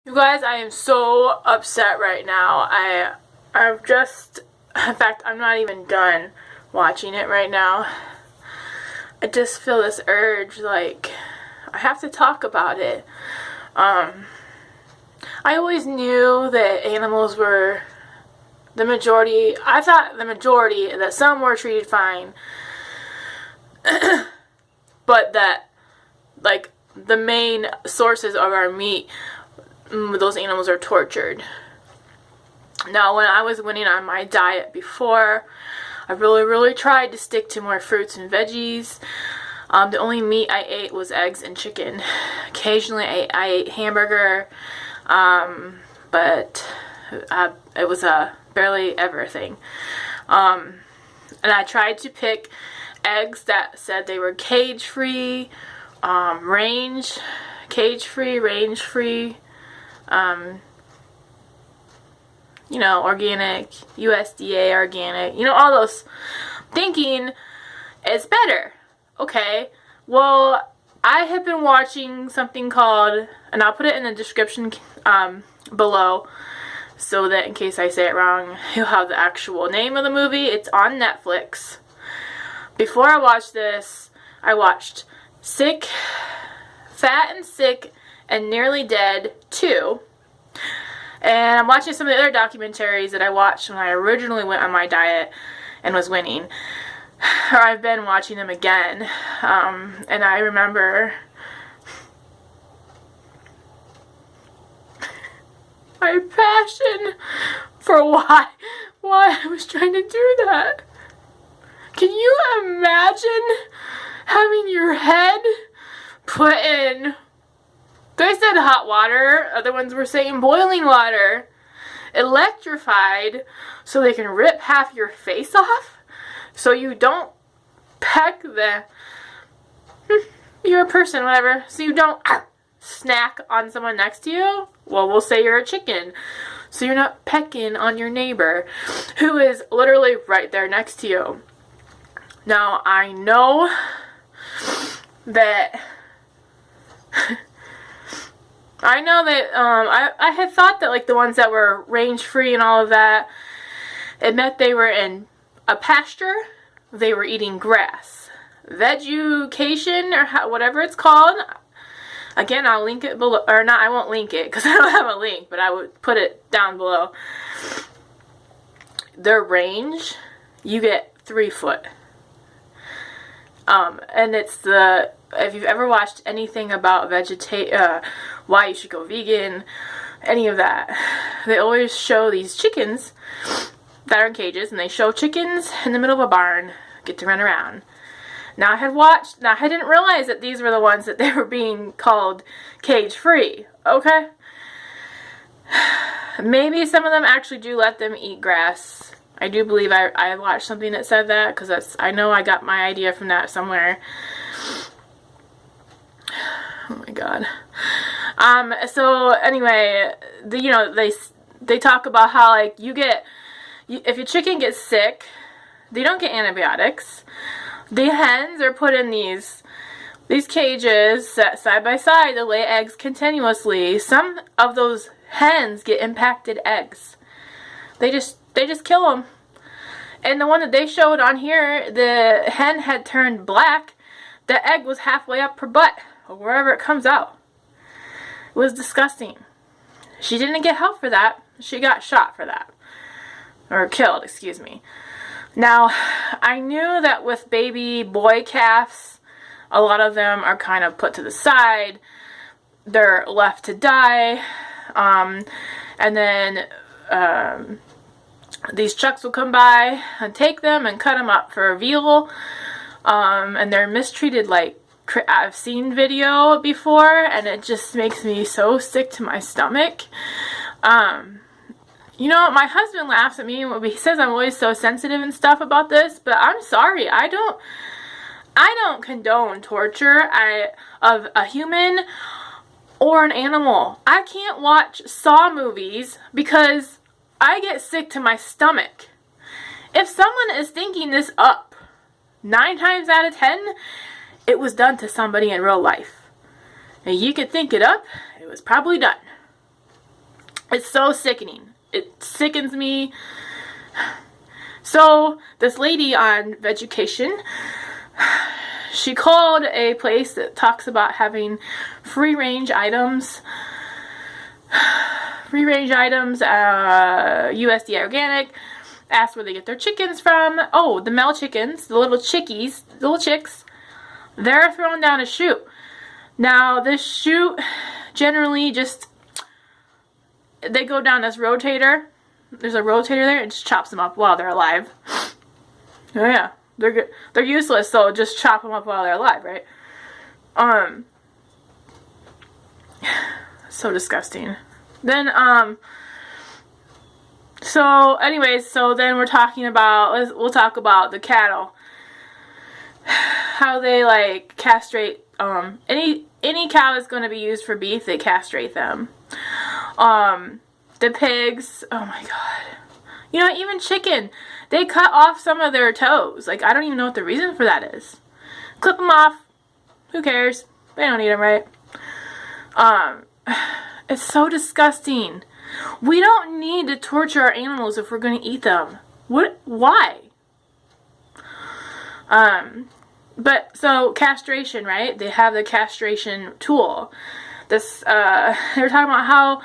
You guys, I am so upset right now. I've just, in fact, I'm not even done watching it right now. I just feel this urge, like, I have to talk about it. I always knew that animals were the majority. I thought the majority, that some were treated fine, but that, like, the main sources of our meat, those animals are tortured. Now, when I was winning on my diet before, I really tried to stick to more fruits and veggies. The only meat I ate was eggs and chicken. Occasionally I ate hamburger, but it was a barely ever thing. And I tried to pick eggs that said they were cage-free, cage-free, range-free, you know, organic, USDA organic, you know, all those, thinking it's better. Okay, well, I have been watching something called, and I'll put it in the description below, so that in case I say it wrong, you'll have the actual name of the movie. It's on Netflix. Before I watched this, I watched Sick, Fat and Sick and Nearly Dead 2. And I'm watching some of the other documentaries that I watched when I originally went on my diet and was winning. Or I've been watching them again. And I remember my passion for why I was trying to do that. Can you imagine having your head put in, they said hot water, other ones were saying boiling water, electrified so they can rip half your face off so you don't peck the, you're a person, whatever, so you don't snack on someone next to you? Well, we'll say you're a chicken, so you're not pecking on your neighbor who is literally right there next to you. Now, I know that I had thought that, like, the ones that were range-free and all of that, it meant they were in a pasture, they were eating grass. Vegucation, or whatever it's called. Again, I'll link it below, or not, I won't link it, because I don't have a link, but I would put it down below. Their range, you get 3 foot. And it's the, if you've ever watched anything about why you should go vegan, any of that, they always show these chickens that are in cages, and they show chickens in the middle of a barn get to run around. Now, I didn't realize that these were the ones that they were being called cage-free, okay? Maybe some of them actually do let them eat grass. I do believe I watched something that said that, because I know I got my idea from that somewhere. Oh my god. So anyway, you know, they talk about how, like, if your chicken gets sick, they don't get antibiotics. The hens are put in these cages set side by side to lay eggs continuously. Some of those hens get impacted eggs. They just kill them. And the one that they showed on here, the hen had turned black. The egg was halfway up her butt, or wherever it comes out. It was disgusting. She didn't get help for that. She got shot for that. Or killed, excuse me. Now, I knew that with baby boy calves, a lot of them are kind of put to the side. They're left to die. And then these trucks will come by and take them and cut them up for veal. And they're mistreated like I've seen video before, and it just makes me so sick to my stomach. You know, my husband laughs at me when he says I'm always so sensitive and stuff about this, but I'm sorry, I don't condone torture of a human or an animal. I can't watch Saw movies because I get sick to my stomach. If someone is thinking this up, 9 times out of 10, it was done to somebody in real life. And you could think it up, it was probably done. It's so sickening. It sickens me. So this lady on Vegucation, she called a place that talks about having free range items, USDA organic, asked where they get their chickens from. Oh, the male chickens, the little chickies, little chicks, they're thrown down a chute. Now this chute generally just, they go down this rotator. There's a rotator there, it just chops them up while they're alive. Oh yeah, they're useless, so just chop them up while they're alive, right? So disgusting. Then so anyways, so then we'll talk about the cattle. How they like castrate any cow that's going to be used for beef, they castrate them. The pigs, oh my god. You know, even chicken, they cut off some of their toes. Like, I don't even know what the reason for that is. Clip them off. Who cares? They don't eat them, right? It's so disgusting. We don't need to torture our animals if we're going to eat them. What? Why? But, so, castration, right? They have the castration tool. This, they were talking about how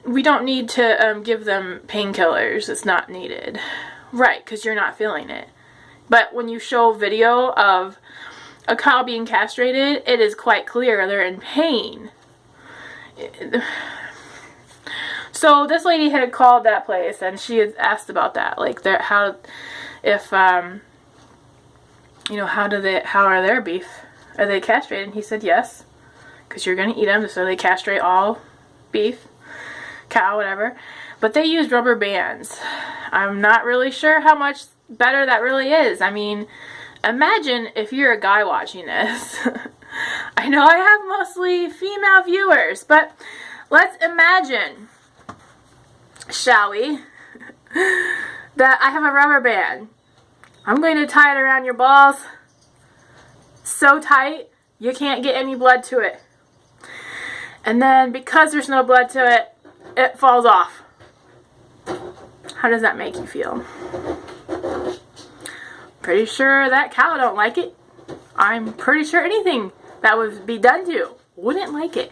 we don't need to give them painkillers. It's not needed. Right, because you're not feeling it. But when you show video of a cow being castrated, it is quite clear they're in pain. So this lady had called that place and she had asked about that. Like, how are their beef? Are they castrated? And he said yes. Because you're going to eat them, so they castrate all beef, cow, whatever. But they use rubber bands. I'm not really sure how much better that really is. I mean, imagine if you're a guy watching this. I know I have mostly female viewers, but let's imagine, shall we, that I have a rubber band. I'm going to tie it around your balls so tight you can't get any blood to it. And then because there's no blood to it, it falls off. How does that make you feel? Pretty sure that cow don't like it. I'm pretty sure anything that would be done to wouldn't like it.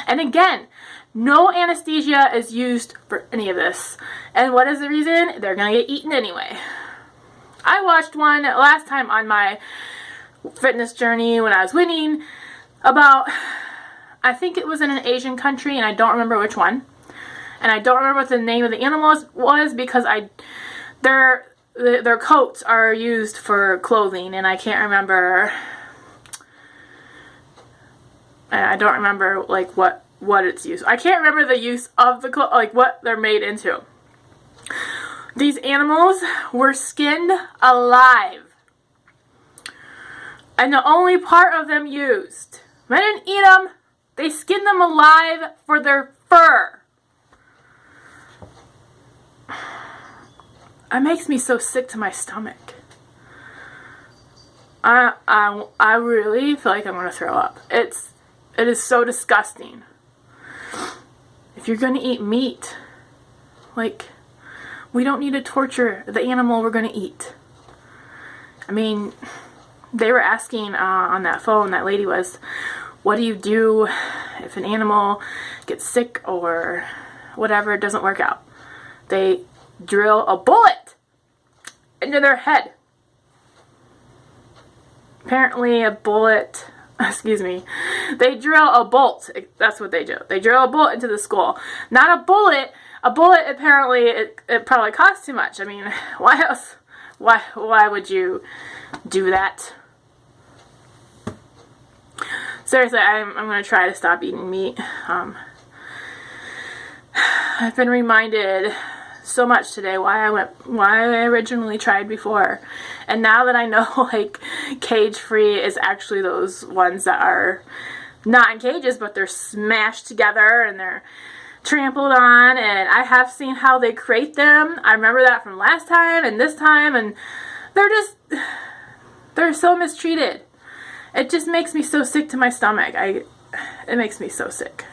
And again, no anesthesia is used for any of this. And what is the reason? They're gonna get eaten anyway. I watched one last time on my fitness journey when I was winning about, I think it was in an Asian country and I don't remember which one. And I don't remember what the name of the animal was because their coats are used for clothing and I can't remember. I don't remember like what it's used. I can't remember the use of the like what they're made into. These animals were skinned alive. And the only part of them used, they didn't eat them, they skinned them alive for their fur. It makes me so sick to my stomach. I really feel like I'm gonna throw up. It is so disgusting. If you're gonna eat meat, like, we don't need to torture the animal we're gonna eat. I mean, they were asking on that phone, that lady was, what do you do if an animal gets sick or whatever, it doesn't work out? They drill a bullet into their head. Apparently a bullet, excuse me, they drill a bolt. That's what they do. They drill a bullet into the skull. Not a bullet. A bullet, apparently, it probably costs too much. I mean, why else? Why would you do that? Seriously, I'm going to try to stop eating meat. I've been reminded so much today why I originally tried before. And now that I know, like, cage-free is actually those ones that are not in cages, but they're smashed together and they're trampled on, and I have seen how they crate them. I remember that from last time and this time, and they're so mistreated. It just makes me so sick to my stomach. It makes me so sick.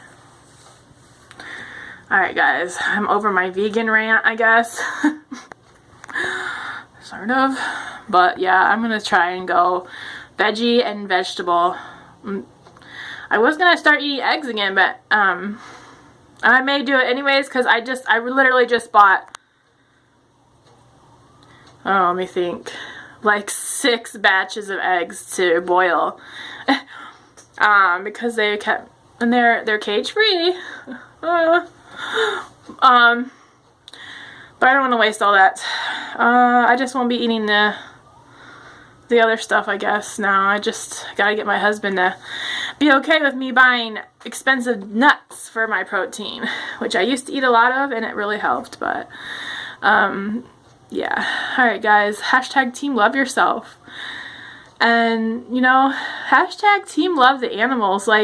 Alright guys, I'm over my vegan rant, I guess. Sort of. But yeah, I'm gonna try and go veggie and vegetable. I was gonna start eating eggs again, but I may do it anyways because I literally just bought, oh, let me think, like 6 batches of eggs to boil. Because they kept, and they're cage free. But I don't want to waste all that. I just won't be eating the other stuff, I guess. Now I just gotta get my husband to be okay with me buying expensive nuts for my protein, which I used to eat a lot of and it really helped. But yeah. Alright guys, hashtag team love yourself, and you know, hashtag team love the animals. Like,